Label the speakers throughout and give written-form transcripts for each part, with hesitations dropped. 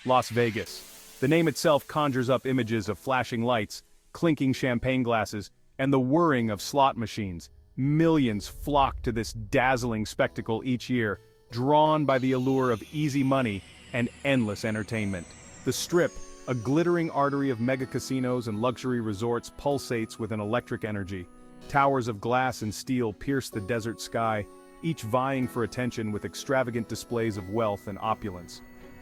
Speaker 1: Las Vegas. The name itself conjures up images of flashing lights, clinking champagne glasses, and the whirring of slot machines. Millions flock to this dazzling spectacle each year, drawn by the allure of easy money and endless entertainment. The Strip, a glittering artery of mega casinos and luxury resorts, pulsates with an electric energy. Towers of glass and steel pierce the desert sky, each vying for attention with extravagant displays of wealth and opulence.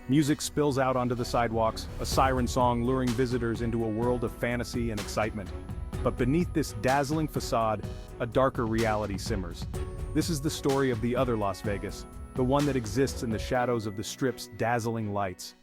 Speaker 1: Music spills out onto the sidewalks, a siren song luring visitors into a world of fantasy and excitement. But beneath this dazzling facade, a darker reality simmers. This is the story of the other Las Vegas, the one that exists in the shadows of the Strip's dazzling lights.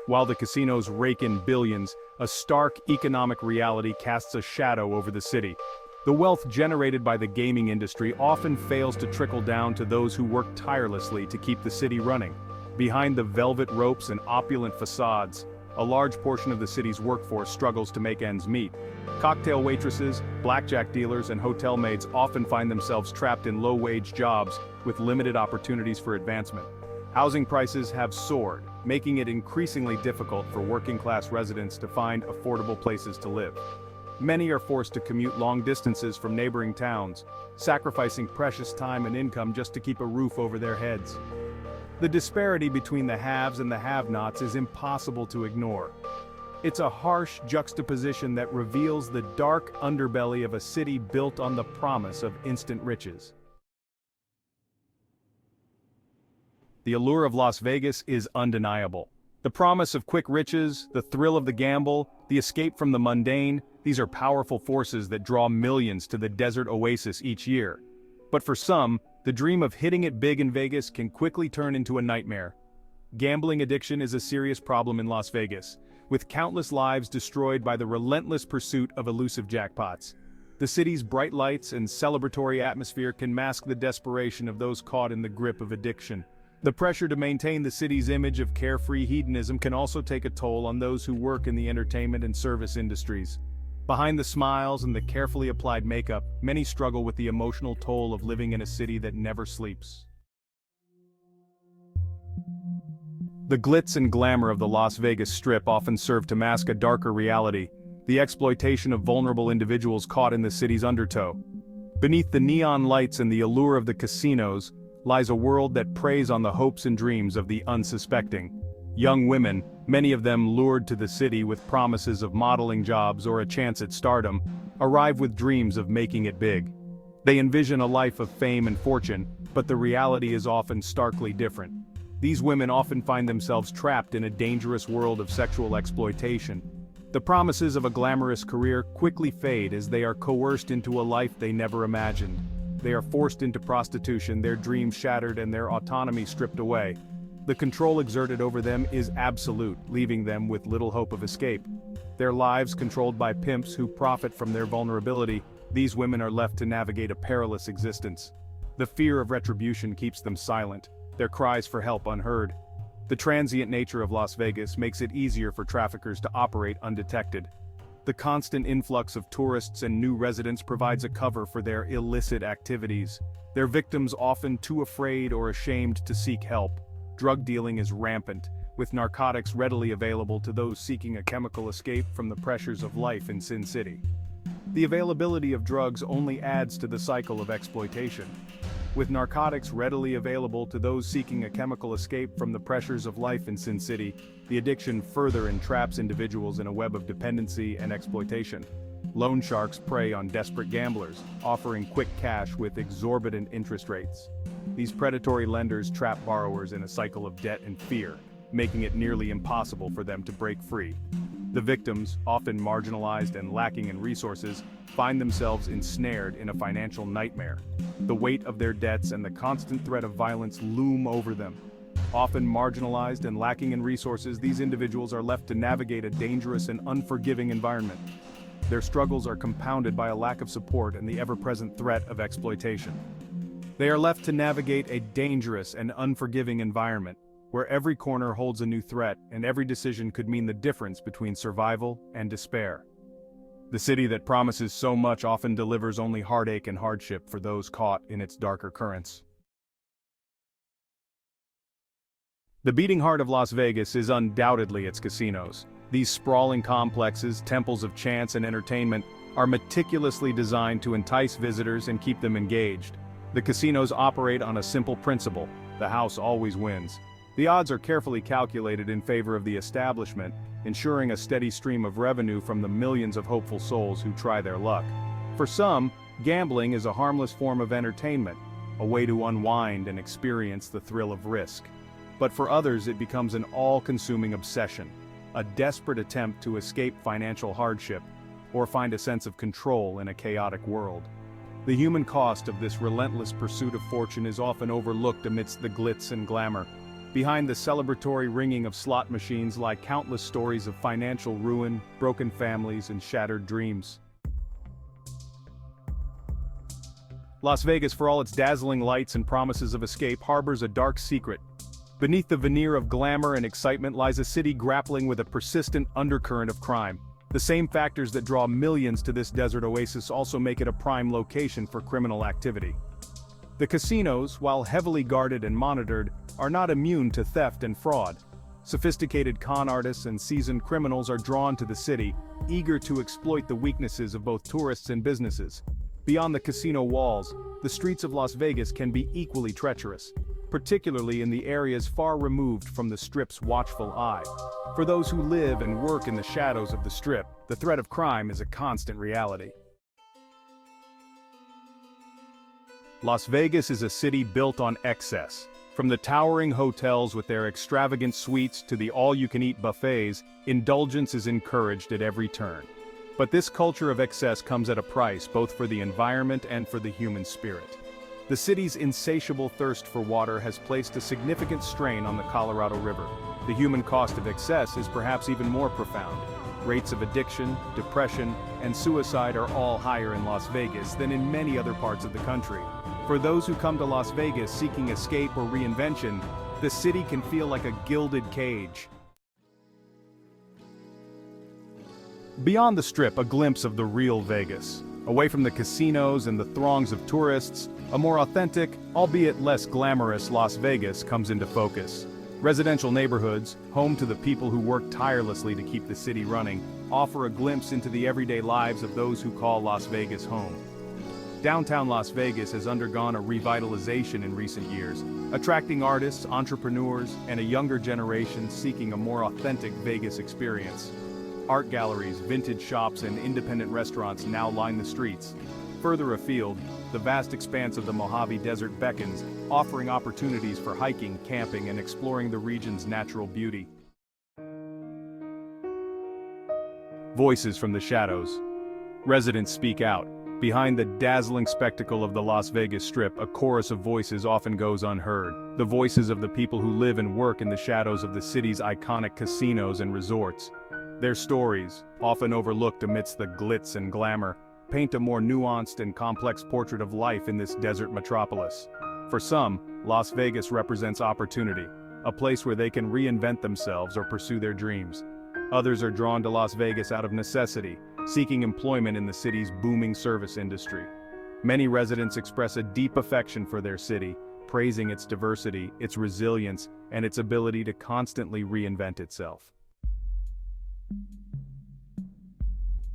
Speaker 1: While the casinos rake in billions, a stark economic reality casts a shadow over the city. The wealth generated by the gaming industry often fails to trickle down to those who work tirelessly to keep the city running. Behind the velvet ropes and opulent facades, a large portion of the city's workforce struggles to make ends meet. Cocktail waitresses, blackjack dealers, and hotel maids often find themselves trapped in low-wage jobs with limited opportunities for advancement. Housing prices have soared, making it increasingly difficult for working-class residents to find affordable places to live. Many are forced to commute long distances from neighboring towns, sacrificing precious time and income just to keep a roof over their heads. The disparity between the haves and the have-nots is impossible to ignore. It's a harsh juxtaposition that reveals the dark underbelly of a city built on the promise of instant riches. The allure of Las Vegas is undeniable. The promise of quick riches, the thrill of the gamble, the escape from the mundane, these are powerful forces that draw millions to the desert oasis each year. But for some, the dream of hitting it big in Vegas can quickly turn into a nightmare. Gambling addiction is a serious problem in Las Vegas, with countless lives destroyed by the relentless pursuit of elusive jackpots. The city's bright lights and celebratory atmosphere can mask the desperation of those caught in the grip of addiction. The pressure to maintain the city's image of carefree hedonism can also take a toll on those who work in the entertainment and service industries. Behind the smiles and the carefully applied makeup, many struggle with the emotional toll of living in a city that never sleeps. The glitz and glamour of the Las Vegas Strip often serve to mask a darker reality, the exploitation of vulnerable individuals caught in the city's undertow. Beneath the neon lights and the allure of the casinos, lies a world that preys on the hopes and dreams of the unsuspecting. Young women, many of them lured to the city with promises of modeling jobs or a chance at stardom, arrive with dreams of making it big. They envision a life of fame and fortune, but the reality is often starkly different. These women often find themselves trapped in a dangerous world of sexual exploitation. The promises of a glamorous career quickly fade as they are coerced into a life they never imagined. They are forced into prostitution, their dreams shattered and their autonomy stripped away. The control exerted over them is absolute, leaving them with little hope of escape. Their lives controlled by pimps who profit from their vulnerability, these women are left to navigate a perilous existence. The fear of retribution keeps them silent, their cries for help unheard. The transient nature of Las Vegas makes it easier for traffickers to operate undetected. The constant influx of tourists and new residents provides a cover for their illicit activities. Their victims often too afraid or ashamed to seek help. Drug dealing is rampant, with narcotics readily available to those seeking a chemical escape from the pressures of life in Sin City. The availability of drugs only adds to the cycle of exploitation. With narcotics readily available to those seeking a chemical escape from the pressures of life in Sin City, the addiction further entraps individuals in a web of dependency and exploitation. Loan sharks prey on desperate gamblers, offering quick cash with exorbitant interest rates. These predatory lenders trap borrowers in a cycle of debt and fear, making it nearly impossible for them to break free. The victims, often marginalized and lacking in resources, find themselves ensnared in a financial nightmare. The weight of their debts and the constant threat of violence loom over them. Often marginalized and lacking in resources, these individuals are left to navigate a dangerous and unforgiving environment. Their struggles are compounded by a lack of support and the ever-present threat of exploitation. They are left to navigate a dangerous and unforgiving environment, where every corner holds a new threat and every decision could mean the difference between survival and despair. The city that promises so much often delivers only heartache and hardship for those caught in its darker currents. The beating heart of Las Vegas is undoubtedly its casinos. These sprawling complexes, temples of chance and entertainment, are meticulously designed to entice visitors and keep them engaged. The casinos operate on a simple principle: the house always wins. The odds are carefully calculated in favor of the establishment, ensuring a steady stream of revenue from the millions of hopeful souls who try their luck. For some, gambling is a harmless form of entertainment, a way to unwind and experience the thrill of risk. But for others, it becomes an all-consuming obsession, a desperate attempt to escape financial hardship or find a sense of control in a chaotic world. The human cost of this relentless pursuit of fortune is often overlooked amidst the glitz and glamour. Behind the celebratory ringing of slot machines lie countless stories of financial ruin, broken families, and shattered dreams. Las Vegas, for all its dazzling lights and promises of escape, harbors a dark secret. Beneath the veneer of glamour and excitement lies a city grappling with a persistent undercurrent of crime. The same factors that draw millions to this desert oasis also make it a prime location for criminal activity. The casinos, while heavily guarded and monitored, are not immune to theft and fraud. Sophisticated con artists and seasoned criminals are drawn to the city, eager to exploit the weaknesses of both tourists and businesses. Beyond the casino walls, the streets of Las Vegas can be equally treacherous, particularly in the areas far removed from the Strip's watchful eye. For those who live and work in the shadows of the Strip, the threat of crime is a constant reality. Las Vegas is a city built on excess. From the towering hotels with their extravagant suites to the all-you-can-eat buffets, indulgence is encouraged at every turn. But this culture of excess comes at a price, both for the environment and for the human spirit. The city's insatiable thirst for water has placed a significant strain on the Colorado River. The human cost of excess is perhaps even more profound. Rates of addiction, depression, and suicide are all higher in Las Vegas than in many other parts of the country. For those who come to Las Vegas seeking escape or reinvention, the city can feel like a gilded cage. Beyond the Strip, a glimpse of the real Vegas. Away from the casinos and the throngs of tourists, a more authentic, albeit less glamorous Las Vegas comes into focus. Residential neighborhoods, home to the people who work tirelessly to keep the city running, offer a glimpse into the everyday lives of those who call Las Vegas home. Downtown Las Vegas has undergone a revitalization in recent years, attracting artists, entrepreneurs, and a younger generation seeking a more authentic Vegas experience. Art galleries, vintage shops, and independent restaurants now line the streets. Further afield, the vast expanse of the Mojave Desert beckons, offering opportunities for hiking, camping, and exploring the region's natural beauty. Voices from the shadows. Residents speak out. Behind the dazzling spectacle of the Las Vegas Strip, a chorus of voices often goes unheard. The voices of the people who live and work in the shadows of the city's iconic casinos and resorts. Their stories, often overlooked amidst the glitz and glamour, paint a more nuanced and complex portrait of life in this desert metropolis. For some, Las Vegas represents opportunity, a place where they can reinvent themselves or pursue their dreams. Others are drawn to Las Vegas out of necessity, seeking employment in the city's booming service industry. Many residents express a deep affection for their city, praising its diversity, its resilience, and its ability to constantly reinvent itself.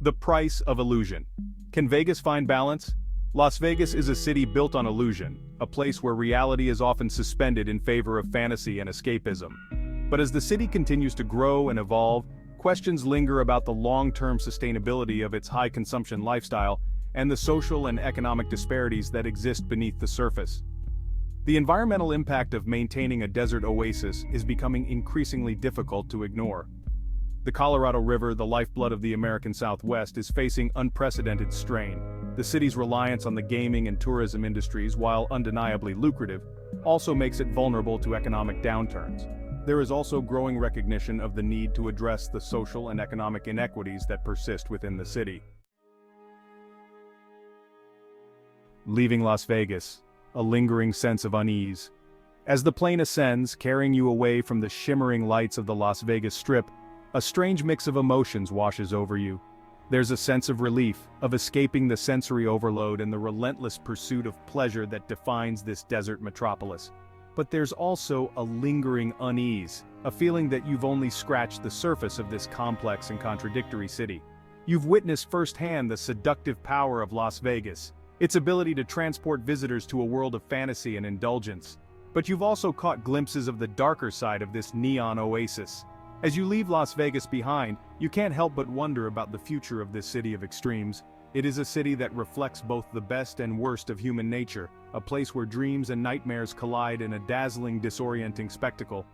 Speaker 1: The price of illusion. Can Vegas find balance? Las Vegas is a city built on illusion, a place where reality is often suspended in favor of fantasy and escapism. But as the city continues to grow and evolve, questions linger about the long-term sustainability of its high-consumption lifestyle and the social and economic disparities that exist beneath the surface. The environmental impact of maintaining a desert oasis is becoming increasingly difficult to ignore. The Colorado River, the lifeblood of the American Southwest, is facing unprecedented strain. The city's reliance on the gaming and tourism industries, while undeniably lucrative, also makes it vulnerable to economic downturns. There is also growing recognition of the need to address the social and economic inequities that persist within the city. Leaving Las Vegas, a lingering sense of unease. As the plane ascends, carrying you away from the shimmering lights of the Las Vegas Strip, a strange mix of emotions washes over you. There's a sense of relief, of escaping the sensory overload and the relentless pursuit of pleasure that defines this desert metropolis. But there's also a lingering unease, a feeling that you've only scratched the surface of this complex and contradictory city. You've witnessed firsthand the seductive power of Las Vegas, its ability to transport visitors to a world of fantasy and indulgence. But you've also caught glimpses of the darker side of this neon oasis. As you leave Las Vegas behind, you can't help but wonder about the future of this city of extremes. It is a city that reflects both the best and worst of human nature, a place where dreams and nightmares collide in a dazzling, disorienting spectacle.